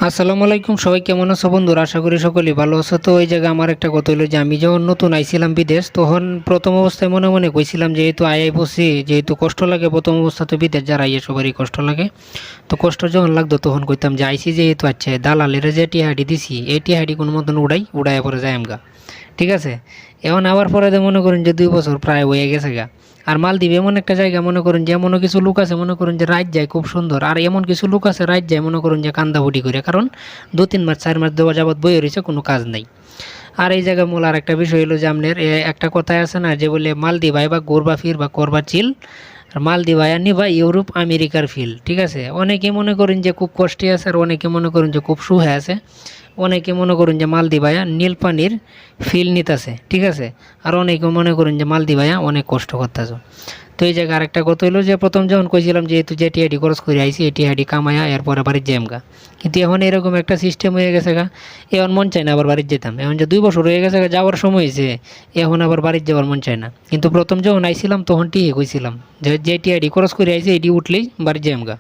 আসসালামু আলাইকুম, সবাই কেমন আছো বন্ধুরা? আশা করি সকলেই ভালো আছো। তো এই জায়গায় আমার একটা কথা হলো যে আমি যখন নতুন আইছিলাম বিদেশ, তখন প্রথম অবস্থায় মনে মনে কইছিলাম যেহেতু আই পড়ছি, যেহেতু কষ্ট লাগে প্রথম অবস্থা, তো বিদেশ যারা আইয়ে সবারই কষ্ট লাগে। তো কষ্ট যখন লাগতো তখন কইতাম যে আইসি যেহেতু, আচ্ছা দালালের যে টিহাডি দিছি এই টিহাডি কোনো মতন উড়াই পরে যায় আমগা, ঠিক আছে। এখন আবার পরে মনে করেন যে 2 বছর প্রায় হয়ে গেছে গা। আর মালদ্বীপ এমন একটা জায়গা, মনে করেন যে এমনও কিছু লোক আছে মনে করেন যে রাত যায় খুব সুন্দর, আর এমন কিছু লোক আছে রাত যায় মনে করেন যে কান্দাভুটি করে, কারণ 2-3 মাস 4 মাস দেওয়া যাবৎ বইয়ে রয়েছে, কোনো কাজ নেই। আর এই জায়গায় মূল আর একটা বিষয় হলো যে আপনার একটা কথাই আছে না, যে বলে মালদ্বীপ আইবা ঘুরবা ফিরবা করবা চিল, আর মালদ্বীপ আয়া নিবা ইউরোপ আমেরিকার ফিল, ঠিক আছে। অনেকে মনে করেন যে খুব কষ্টে আছে, আর অনেকে মনে করেন যে খুব সুখে আছে। অনেকে মনে করেন যে মালদ্বীপ আয়া নীল পানির ফিল নিতেছে, ঠিক আছে। আর অনেকে মনে করেন যে মালদ্বীপ আয়া অনেক কষ্ট করতেছে। তো এই জায়গায় আরেকটা কথা হলো যে প্রথম যখন কইছিলাম যেহেতু যে টিআইডি খরচ করে আইসি এই টিআইডি কামায়া এরপরে বাড়ির যাইম গা, কিন্তু এখন এরকম একটা সিস্টেম হয়ে গেছে গা, এখন মন চায় না আবার বাড়ির যেতাম। এখন যে 2 বছর হয়ে গেছে গা, যাওয়ার সময় হয়েছে, এখন আবার বাড়ির যাওয়ার মন চায় না। কিন্তু প্রথম যখন আইছিলাম তখন টিয়ে কইছিলাম যে যে টিআইডি খরচ করে আইসি এটি উঠলেই বাড়ির যাইম গা।